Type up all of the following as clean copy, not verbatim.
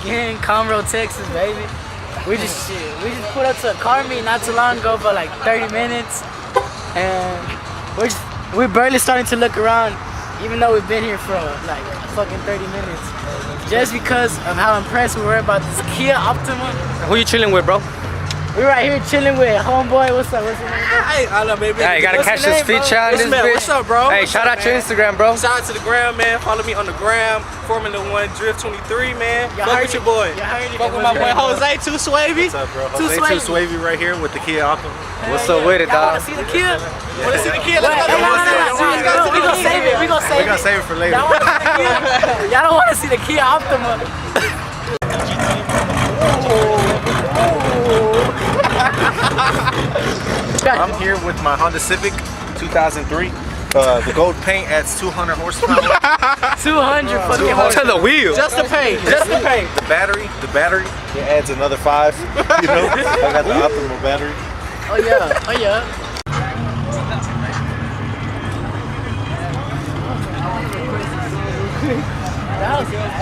again, Conroe, Texas, baby. We just put up to a car meet not too long ago for like 30 minutes, and we're barely starting to look around, even though we've been here for like fucking 30 minutes, just because of how impressed we were about this Kia Optima. Who you chilling with, bro? We're right here chilling with homeboy. What's up? What's your name? Hey, I love baby. Hey, you gotta catch this feature on this bitch. What's up, bro? Hey, shout out your Instagram, bro. Shout out to the gram, man. Follow me on the gram. Formula One Drift 23, man. Fuck with your boy. Fuck with my boy Jose, Too Swavy. What's up, bro? Jose Too Swavy right here with the Kia Optima. What's up with it, dog? Wanna see the Kia? Wanna see the Kia? We gonna save it. We gonna save it for later. Y'all don't wanna see the Kia Optima. I'm here with my Honda Civic 2003. The gold paint adds 200 horsepower. 200 fucking horsepower. To the wheel. Just the paint. Just the paint. The battery, it adds another 5. You know, I got the optimal battery. Oh yeah, oh yeah.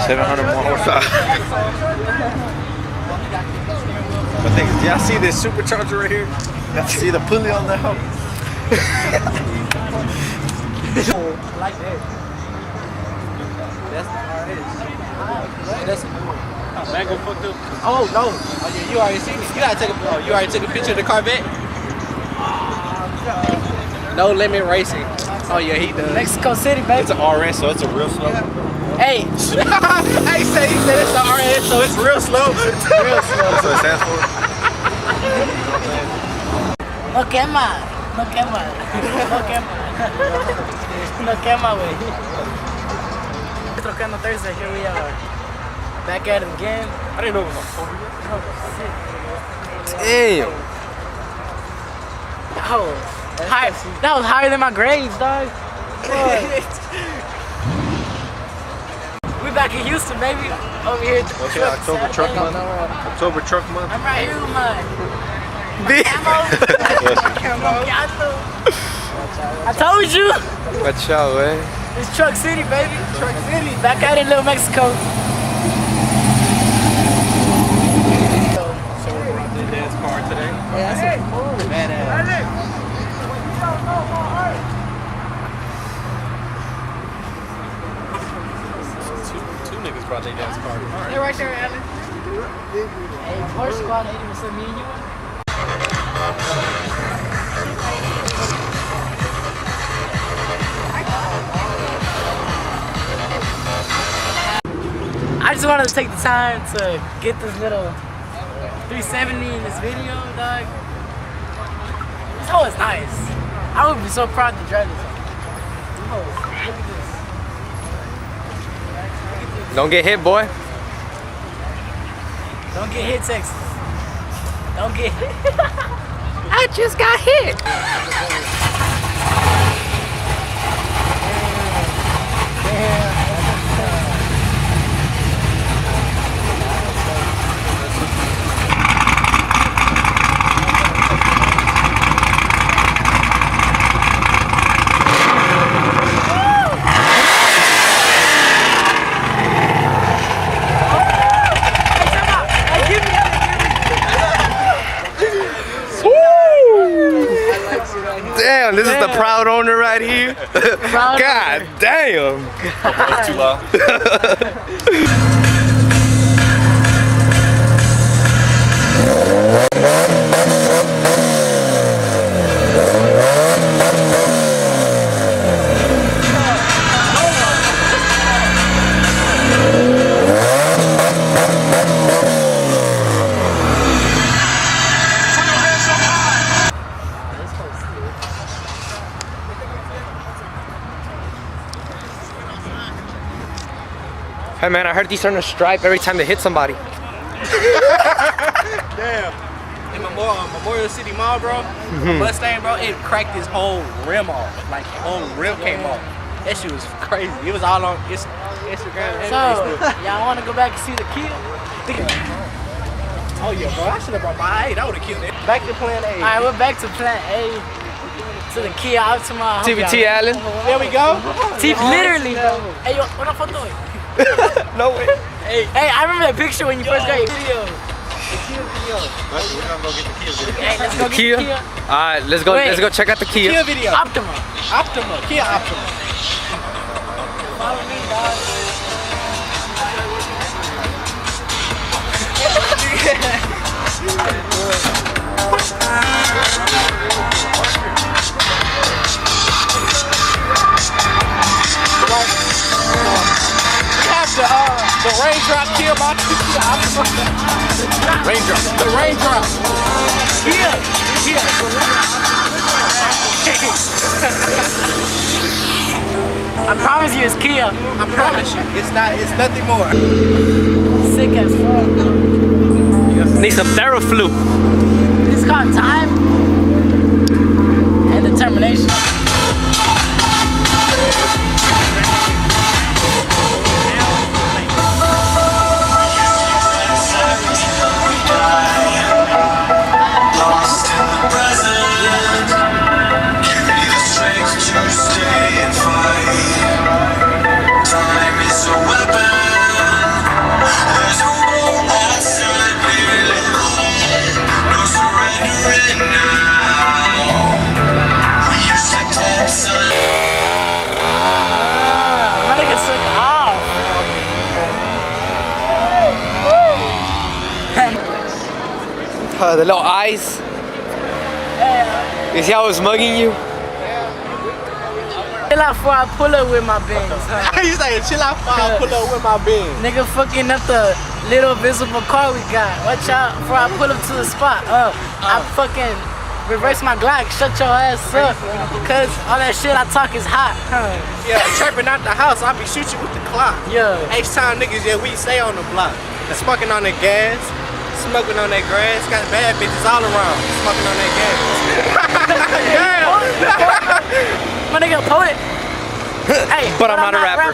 700 more horsepower. But y'all see this supercharger right here? Y'all see the pulley on the house? I like that. That's the RS. That's man go fucked up. Oh no. Oh yeah, you already seen it. You already took a picture of the Corvette? No Limit Racing. Oh yeah, he does. Mexico City, baby. It's an RS, so it's a real slow. Hey. He said it's the RS, so it's real slow. That's what it stands for. No quema. No quema. No quema. No quema, wey. Trocando Thursday, here we are. Back at it again. I didn't know it was October yet. Damn. Oh, that was higher than my grades, dog. We back in Houston, baby. Over here. Okay, October truck month. October truck month. I'm right here with my camo. I told you. Watch out, man. It's Truck City, baby. Truck City. Back at it, Little Mexico. So we're going to the dad's car today. Yeah, that's cool. Badass. Two niggas brought their dad's car. They're right there, Alan. Hey, Porsche Squad 80% me and you. I just wanted to take the time to get this little 370 in this video, dog. This hoe is nice. I would be so proud to drive this. Oh, look at this. Don't get hit, boy. Don't get hit, Texas. Don't get hit. I just got hit. Damn, this is the proud owner right here. God damn. That's too loud. Hey man, I heard these turn a stripe every time they hit somebody. Damn. In Memorial City Mall, bro, Mustang, bro, it cracked his whole rim off. Like, the whole rim came off. That shit was crazy. It was all on Instagram. So, y'all want to go back and see the Kia? Oh yeah, bro, I should have brought my A. That would have killed it. Back to plan A. Alright, we're back to plan A. To the Kia Optima. TBT Allen. There we go. Literally. Hey, yo, what the fuck doing? No way. Hey, I remember that picture when you first got your video. We're gonna go get the Kia video. Hey, let's go Kia. get the Kia. All right, let's go. Wait. Let's go check out the Kia. Kia video. Optima. Optima. Kia Optima. Follow me, dog. The raindrop Kia Optima. Raindrop. The raindrop. Kia. I promise you it's Kia. I promise you, it's nothing more. Sick as fuck. Need some Theraflu. It's called time and determination. Lost in the present, give me the strength to stay and fight. Time is a weapon. There's a war outside we're living. No surrendering now. We used to dance My nigga took off. The little eyes. You see how I was mugging you? Chill out before I pull up with my Benz. You say chill out before I pull up with my bin. Nigga fucking up the little visible car we got. Watch out before I pull up to the spot. I fucking reverse my Glock, shut your ass up. Cause all that shit I talk is hot. Yeah, trapping out the house, I be shooting with the clock. Yeah. H-Town niggas, yeah, we stay on the block. Smoking on the gas, smoking on that grass. Got bad bitches all around, smoking on that gas. Yeah. My nigga poet. Hey, But I'm not a rapper.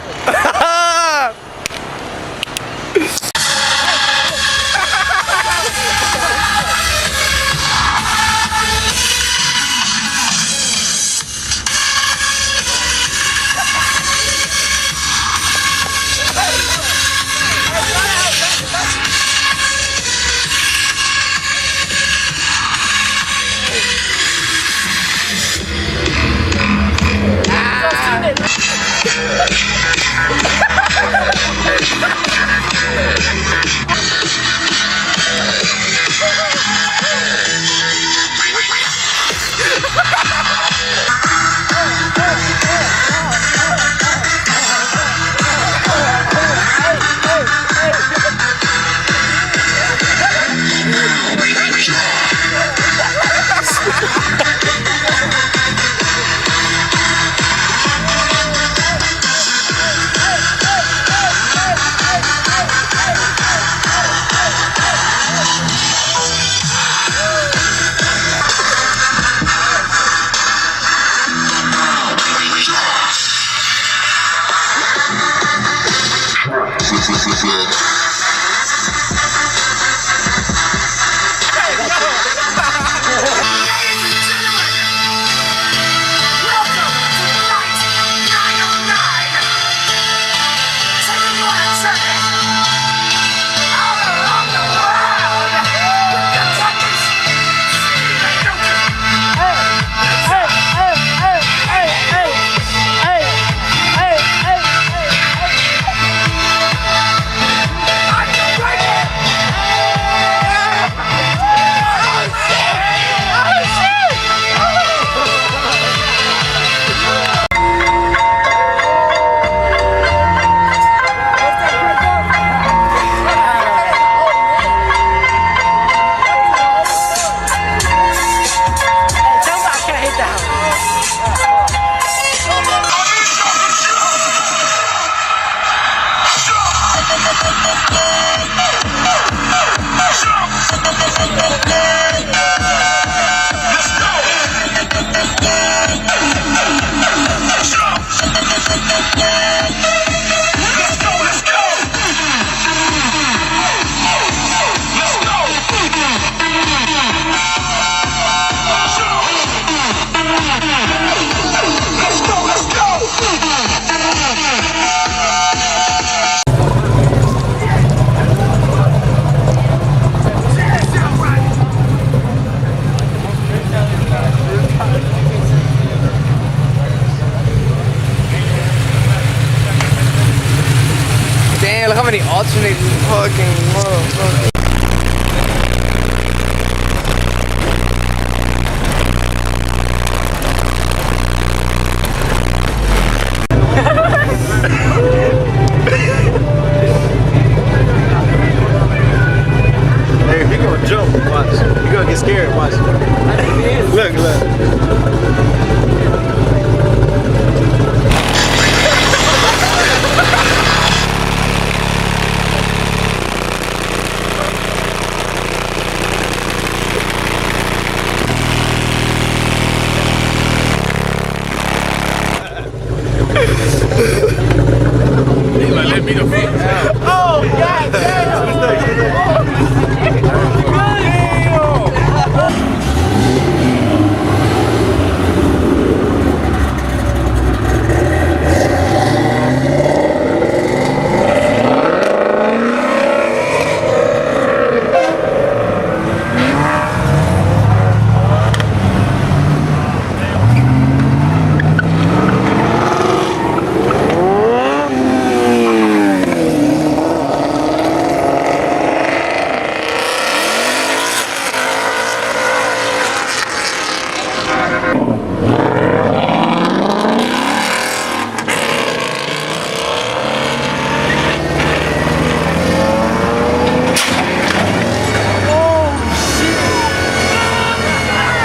look how many alternating fucking motherfuckers. Hey, if you gonna jump, watch. You gonna get scared, watch. Look, look. Let me the fuck.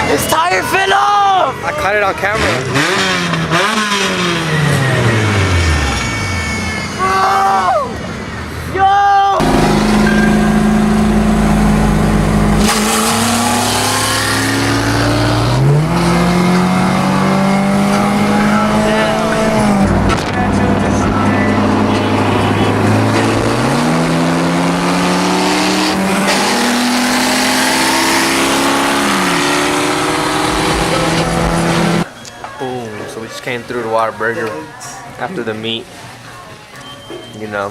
His tire fell off! I caught it on camera. Yo! Boom. So we just came through the Whataburger after the meet. You know,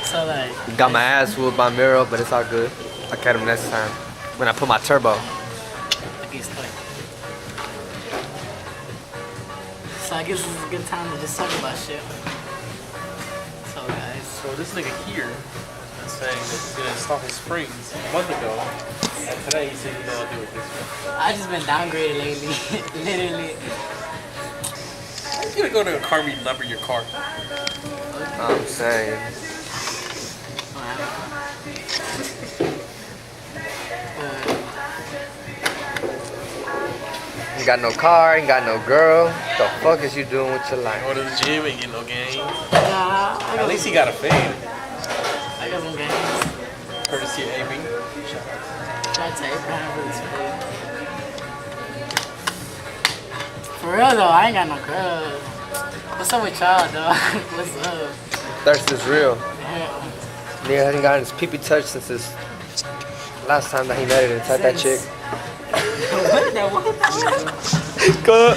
So like, got my ass whooped by Miro, but it's all good. I'll catch him next time when I put my turbo. so I guess this is a good time to just talk about shit. So guys, So this nigga here is saying that he's gonna install his springs a month ago, and today he said he's gonna do it this week. I just been downgraded lately. Literally. You gonna go to a car meet and number your car? I'm saying. Ain't got no car, ain't got no girl. The fuck is you doing with your life? Go to the gym, ain't getting no game. Nah, At least he got a fade, I got some games. courtesy of AB. Try to Abraham for this video. For real though, I ain't got no girl. What's up with y'all, dog? What's up? Thirst is real. Yeah. Nigga hasn't gotten his pee-pee touch since his last time that he nutted inside that chick. What the what? Go.